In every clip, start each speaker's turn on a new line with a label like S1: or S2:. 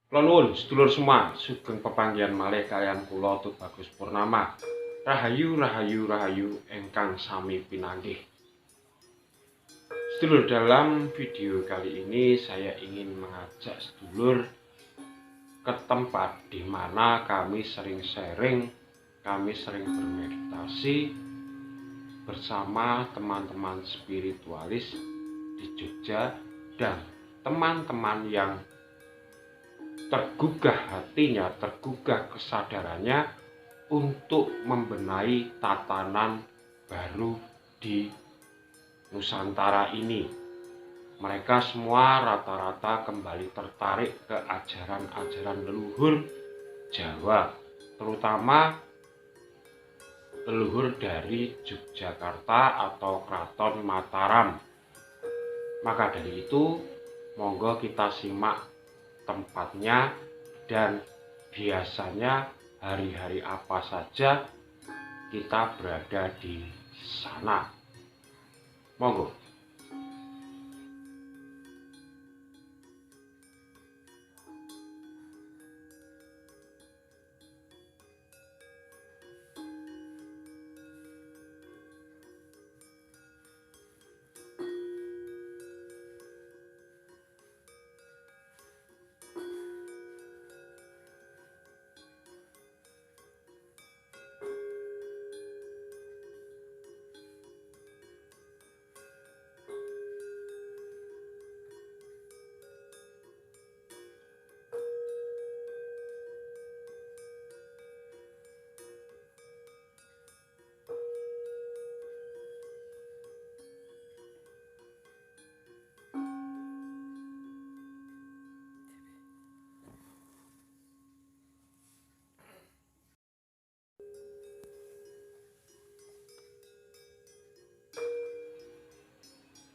S1: Kula nuwun sedulur semua, sugeng pepanggihan malih kaliyan kula Tubagus Purnama. Rahayu rahayu rahayu ingkang sami pinanggih. Sedulur, dalam video kali ini saya ingin mengajak sedulur ke tempat di mana kami sering sharing, kami sering bermeditasi bersama teman-teman spiritualis di Jogja dan teman-teman yang tergugah hatinya, tergugah kesadarannya untuk membenahi tatanan baru di Nusantara ini. Mereka semua rata-rata kembali tertarik ke ajaran-ajaran leluhur Jawa, terutama leluhur dari Yogyakarta atau Kraton Mataram. Maka dari itu, monggo kita simak tempatnya dan biasanya hari-hari apa saja kita berada di sana. Monggo.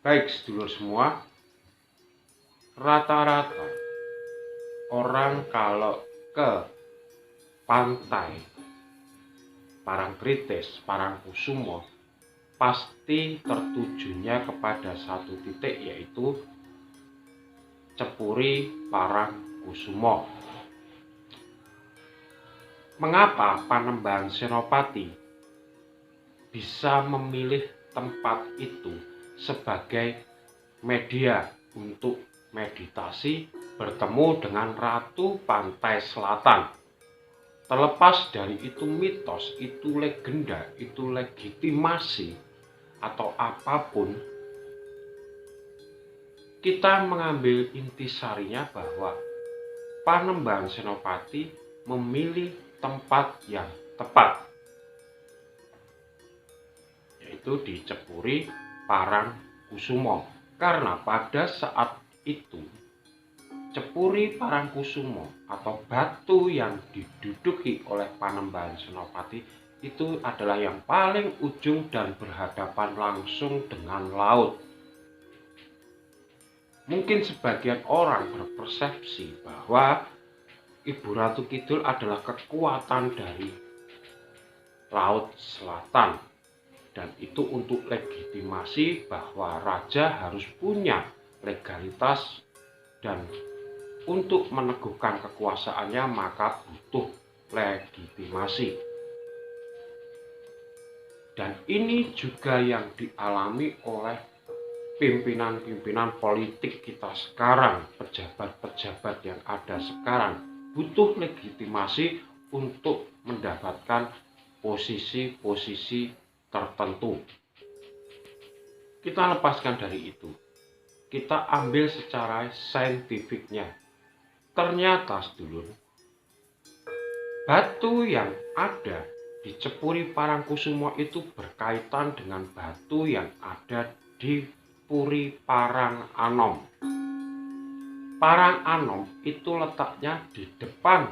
S1: Baik sedulur semua, rata-rata orang kalau ke pantai Parangtritis, Parangkusumo pasti tertujunya kepada satu titik, yaitu Cepuri Parangkusumo. Mengapa Panembahan Senopati bisa memilih tempat itu sebagai media untuk meditasi bertemu dengan Ratu Pantai Selatan? Terlepas dari itu mitos, itu legenda, itu legitimasi atau apapun, kita mengambil intisarinya bahwa Panembahan Senopati memilih tempat yang tepat, yaitu di Cepuri Parangkusumo. Karena pada saat itu Cepuri Parangkusumo atau batu yang diduduki oleh Panembahan Senopati itu adalah yang paling ujung dan berhadapan langsung dengan laut. Mungkin sebagian orang berpersepsi bahwa Ibu Ratu Kidul adalah kekuatan dari Laut Selatan, dan itu untuk legitimasi bahwa raja harus punya legalitas, dan untuk meneguhkan kekuasaannya maka butuh legitimasi. Dan ini juga yang dialami oleh pimpinan-pimpinan politik kita sekarang, pejabat-pejabat yang ada sekarang, butuh legitimasi untuk mendapatkan posisi-posisi tertentu. Kita lepaskan dari itu, kita ambil secara saintifiknya. Ternyata sedulur, batu yang ada di Cepuri Parangkusumo itu berkaitan dengan batu yang ada di Puri Paranganom. Paranganom itu letaknya di depan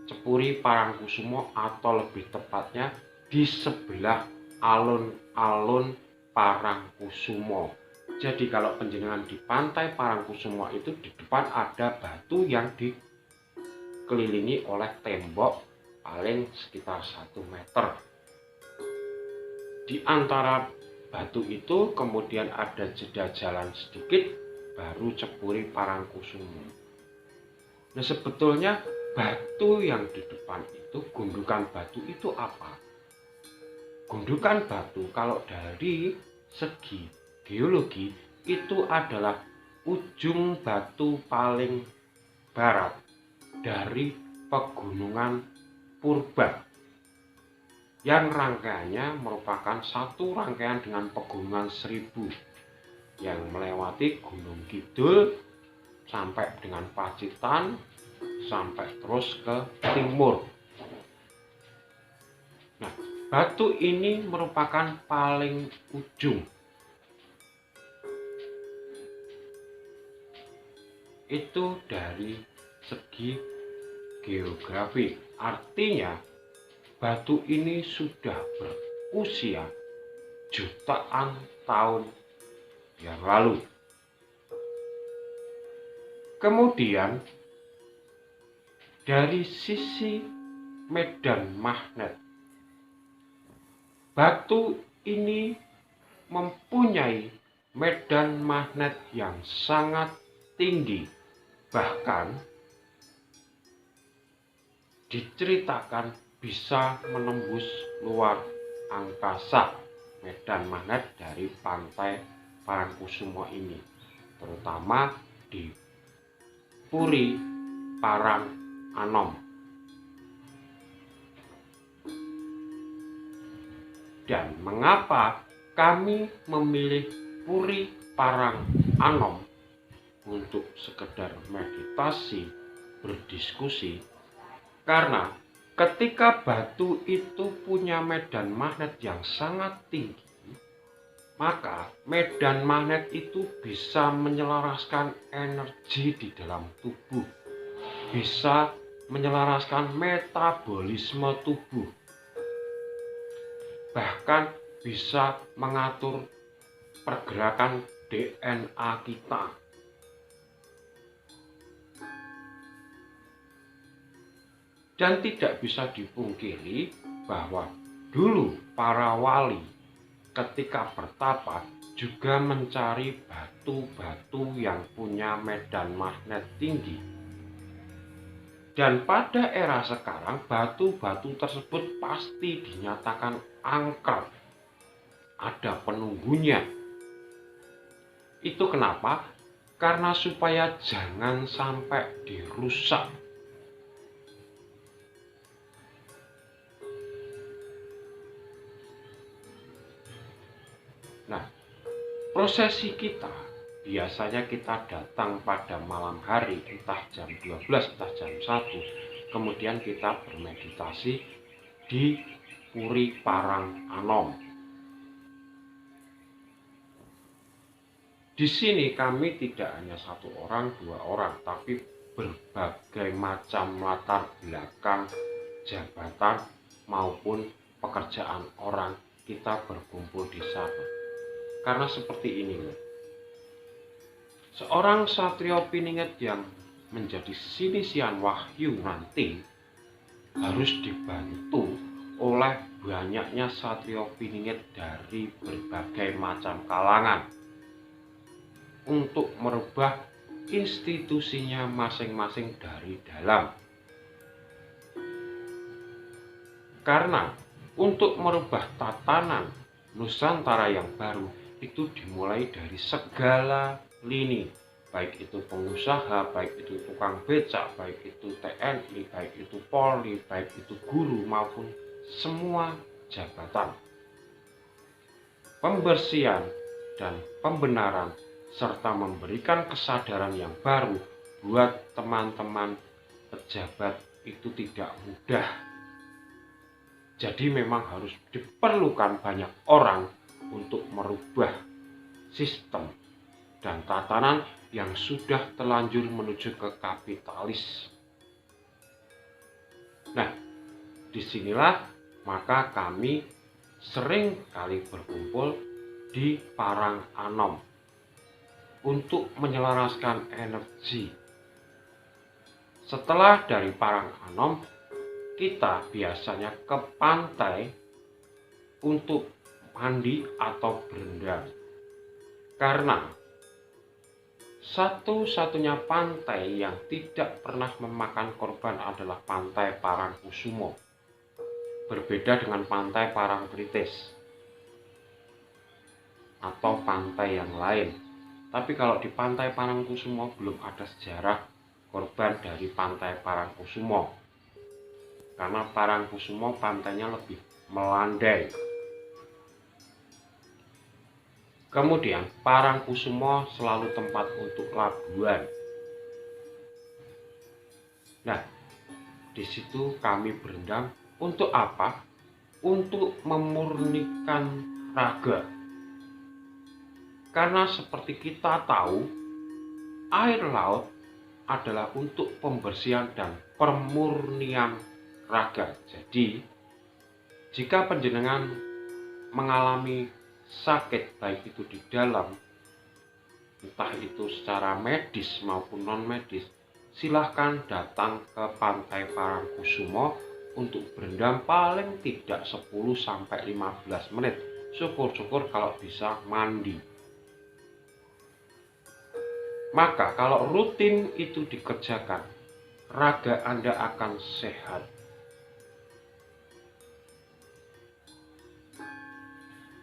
S1: Cepuri Parangkusumo, atau lebih tepatnya di sebelah alun-alun Parangkusumo. Jadi kalau penjenengan di pantai Parangkusumo itu di depan ada batu yang dikelilingi oleh tembok paling sekitar 1 meter. Di antara batu itu kemudian ada jeda jalan sedikit, baru Cepuri Parangkusumo. Nah, sebetulnya batu yang di depan itu, gundukan batu itu apa? Gundukan batu kalau dari segi geologi itu adalah ujung batu paling barat dari pegunungan purba, yang rangkaiannya merupakan satu rangkaian dengan pegunungan Seribu yang melewati Gunung Kidul sampai dengan Pacitan sampai terus ke timur. Nah, batu ini merupakan paling ujung. Itu dari segi geografi. Artinya batu ini sudah berusia jutaan tahun yang lalu. Kemudian dari sisi medan magnet, batu ini mempunyai medan magnet yang sangat tinggi. Bahkan diceritakan bisa menembus luar angkasa medan magnet dari pantai Parangkusumo ini, terutama di Puri Paranganom. Dan mengapa kami memilih Puri Paranganom untuk sekedar meditasi, berdiskusi? Karena ketika batu itu punya medan magnet yang sangat tinggi, maka medan magnet itu bisa menyelaraskan energi di dalam tubuh, bisa menyelaraskan metabolisme tubuh, bahkan bisa mengatur pergerakan DNA kita. Dan tidak bisa dipungkiri bahwa dulu para wali ketika bertapa juga mencari batu-batu yang punya medan magnet tinggi. Dan pada era sekarang batu-batu tersebut pasti dinyatakan angker. Ada penunggunya. Itu kenapa? Karena supaya jangan sampai dirusak. Nah, prosesi kita biasanya kita datang pada malam hari, entah jam 12, entah jam 1. Kemudian kita bermeditasi di Puri Paranganom. Di sini kami tidak hanya satu orang, dua orang, tapi berbagai macam latar belakang, jabatan maupun pekerjaan orang kita berkumpul di sana. Karena seperti ini loh, seorang Satrio Piningit yang menjadi Sinisian Wahyu nanti harus dibantu oleh banyaknya Satrio Piningit dari berbagai macam kalangan untuk merubah institusinya masing-masing dari dalam. Karena untuk merubah tatanan Nusantara yang baru itu dimulai dari segala lini, baik itu pengusaha, baik itu tukang becak, baik itu TNI, baik itu Polri, baik itu guru maupun semua jabatan. Pembersihan dan pembenaran serta memberikan kesadaran yang baru buat teman-teman pejabat itu tidak mudah. Jadi memang harus diperlukan banyak orang untuk merubah sistem dan tatanan yang sudah terlanjur menuju ke kapitalis. Nah, disinilah maka kami sering kali berkumpul di Paranganom untuk menyelaraskan energi. Setelah dari Paranganom, kita biasanya ke pantai untuk mandi atau berendam. Karena Satu-satunya pantai yang tidak pernah memakan korban adalah pantai Parangkusumo. Berbeda dengan pantai Parangtritis atau pantai yang lain. Tapi kalau di pantai Parangkusumo belum ada sejarah korban dari pantai Parangkusumo. Karena Parangkusumo pantainya lebih melandai. Kemudian Parangkusumo selalu tempat untuk labuan. Nah, di situ kami berendam untuk apa? Untuk memurnikan raga. Karena seperti kita tahu, air laut adalah untuk pembersihan dan pemurnian raga. Jadi, jika panjenengan mengalami sakit baik itu di dalam, entah itu secara medis maupun non medis, silahkan datang ke pantai Parangkusumo untuk berendam paling tidak 10-15 menit. Syukur-syukur kalau bisa mandi. Maka kalau rutin itu dikerjakan, raga Anda akan sehat.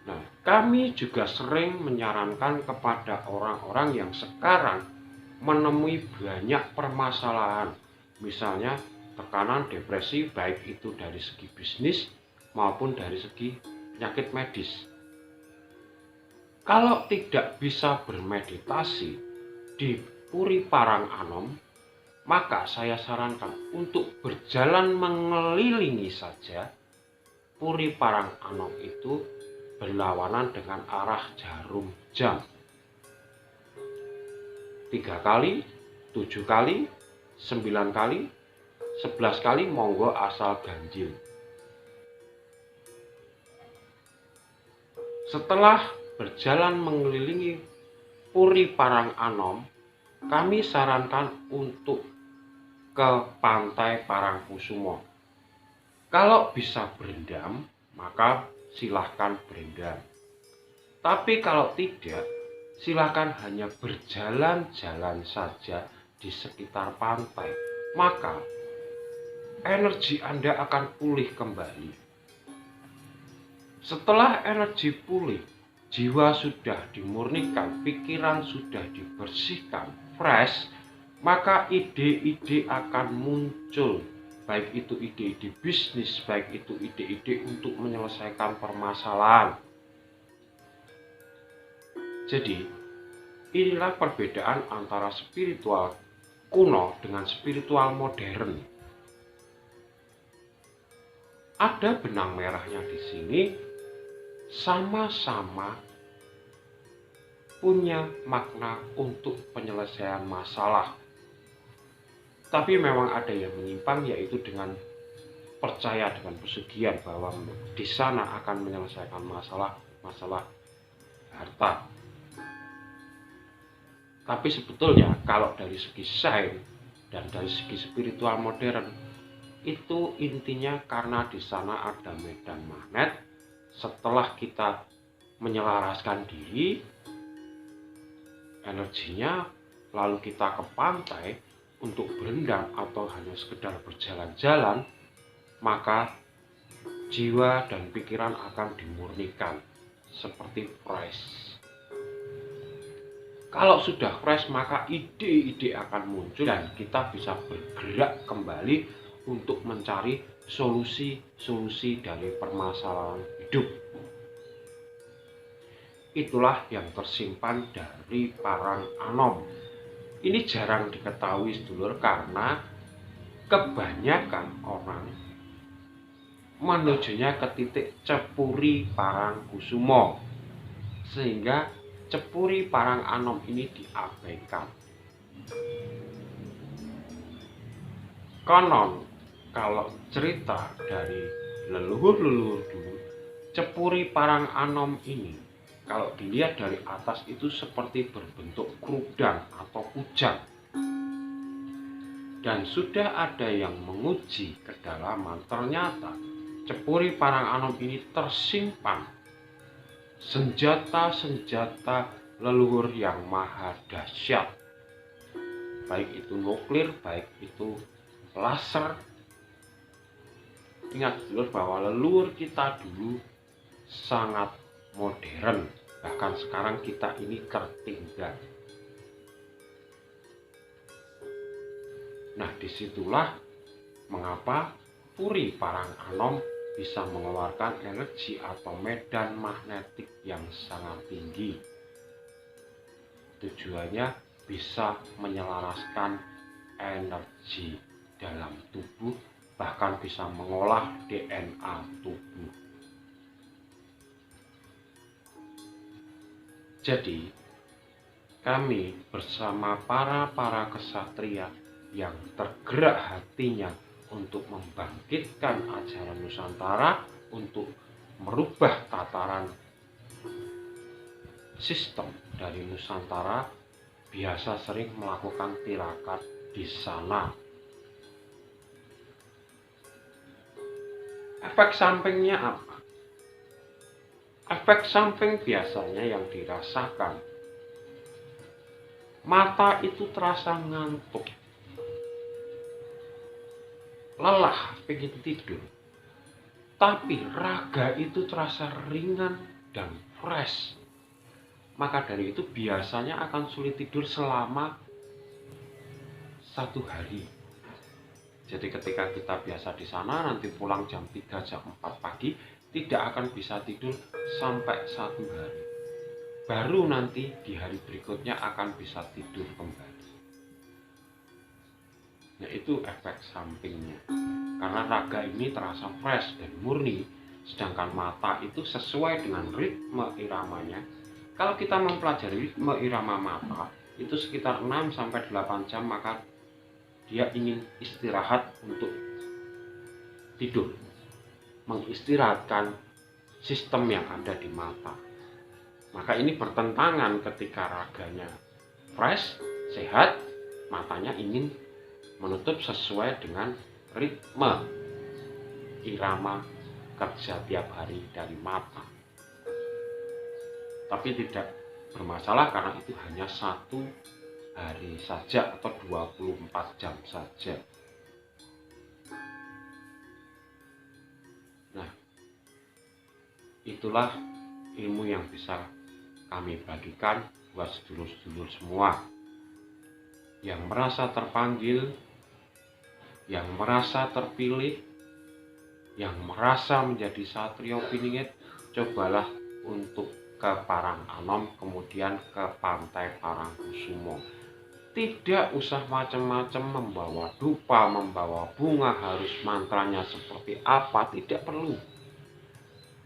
S1: Nah, kami juga sering menyarankan kepada orang-orang yang sekarang menemui banyak permasalahan, misalnya tekanan, depresi, baik itu dari segi bisnis maupun dari segi penyakit medis. Kalau tidak bisa bermeditasi di Puri Parang Anom, maka saya sarankan untuk berjalan mengelilingi saja. Puri Parang Anom itu berlawanan dengan arah jarum jam. 3 kali, 7 kali, 9 kali, 11 kali monggo asal ganjil. Setelah berjalan mengelilingi Puri Parang Anom, kami sarankan untuk ke pantai Parangkusumo. Kalau bisa berendam, maka silahkan berendam. Tapi kalau tidak, silahkan hanya berjalan-jalan saja di sekitar pantai. Maka energi Anda akan pulih kembali. Setelah energi pulih, jiwa sudah dimurnikan, pikiran sudah dibersihkan, fresh, maka ide-ide akan muncul. Baik itu ide-ide bisnis, baik itu ide-ide untuk menyelesaikan permasalahan. Jadi, inilah perbedaan antara spiritual kuno dengan spiritual modern. Ada benang merahnya di sini, sama-sama punya makna untuk penyelesaian masalah. Tapi memang ada yang menyimpang, yaitu dengan percaya dengan pesugihan bahwa di sana akan menyelesaikan masalah harta. Tapi sebetulnya kalau dari segi sains dan dari segi spiritual modern, itu intinya karena di sana ada medan magnet. Setelah kita menyelaraskan diri, energinya, lalu kita ke pantai untuk berendam atau hanya sekedar berjalan-jalan, maka jiwa dan pikiran akan dimurnikan seperti fresh. Kalau sudah fresh, maka ide-ide akan muncul dan kita bisa bergerak kembali untuk mencari solusi-solusi dari permasalahan hidup. Itulah yang tersimpan dari Parang Anom. Ini jarang diketahui sedulur, karena kebanyakan orang menujunya ke titik Cepuri Parangkusumo, sehingga Cepuri Parang Anom ini diabaikan. Konon kalau cerita dari leluhur-leluhur dulu, Cepuri Parang Anom ini kalau dilihat dari atas itu seperti berbentuk kerudang atau kujang. Dan sudah ada yang menguji kedalaman, ternyata Cepuri Parang Anom ini tersimpan senjata-senjata leluhur yang maha dahsyat. baik itu nuklir, baik itu laser. Ingat sedulur bahwa leluhur kita dulu sangat modern, bahkan sekarang kita ini tertinggal. Nah, disitulah mengapa Puri Parang-Anom bisa mengeluarkan energi atau medan magnetik yang sangat tinggi. Tujuannya bisa menyelaraskan energi dalam tubuh, bahkan bisa mengolah DNA tubuh. Jadi, kami bersama para kesatria yang tergerak hatinya untuk membangkitkan ajaran Nusantara, untuk merubah tataran sistem dari Nusantara, biasa sering melakukan tirakat di sana. Efek sampingnya apa? Efek samping biasanya yang dirasakan, mata itu terasa ngantuk, lelah, pengen tidur. Tapi raga itu terasa ringan dan fresh. Maka dari itu biasanya akan sulit tidur selama 1 hari. Jadi ketika kita biasa di sana, nanti pulang jam 3, jam 4 pagi, tidak akan bisa tidur sampai 1 hari. Baru nanti di hari berikutnya akan bisa tidur kembali. Nah, itu efek sampingnya. Karena raga ini terasa fresh dan murni, sedangkan mata itu sesuai dengan ritme iramanya. Kalau kita mempelajari ritme irama mata, itu sekitar 6-8 jam, maka dia ingin istirahat untuk tidur, mengistirahatkan sistem yang ada di mata. Maka ini bertentangan ketika raganya fresh, sehat, matanya ingin menutup sesuai dengan ritme irama kerja tiap hari dari mata. Tapi tidak bermasalah karena itu hanya 1 hari saja atau 24 jam saja. Nah, itulah ilmu yang bisa kami bagikan buat sedulur-sedulur semua yang merasa terpanggil, yang merasa terpilih, yang merasa menjadi satrio piningit. Cobalah untuk ke Parang-Anom, kemudian ke Pantai Parangkusumo. Tidak usah macam-macam membawa dupa, membawa bunga, harus mantranya seperti apa, tidak perlu.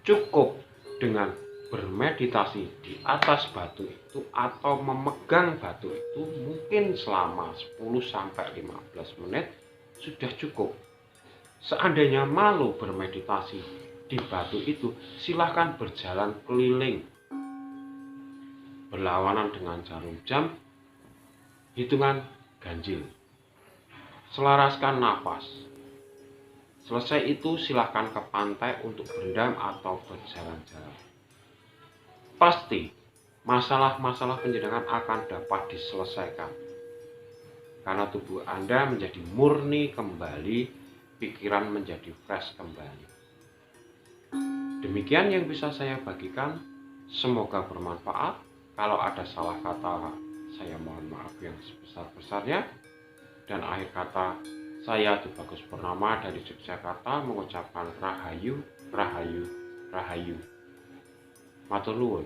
S1: Cukup dengan bermeditasi di atas batu itu atau memegang batu itu mungkin selama 10-15 menit sudah cukup. Seandainya malu bermeditasi di batu itu, silahkan berjalan keliling berlawanan dengan jarum jam, hitungan ganjil, selaraskan nafas. Selesai itu silahkan ke pantai untuk berendam atau berjalan-jalan. Pasti masalah-masalah penjenengan akan dapat diselesaikan karena tubuh Anda menjadi murni kembali, pikiran menjadi fresh kembali. Demikian yang bisa saya bagikan, semoga bermanfaat. Kalau ada salah kata, saya mohon maaf yang sebesar-besarnya. Dan akhir kata, saya Tubagus Purnama dari Yogyakarta mengucapkan Rahayu, Rahayu, Rahayu. Matur nuwun.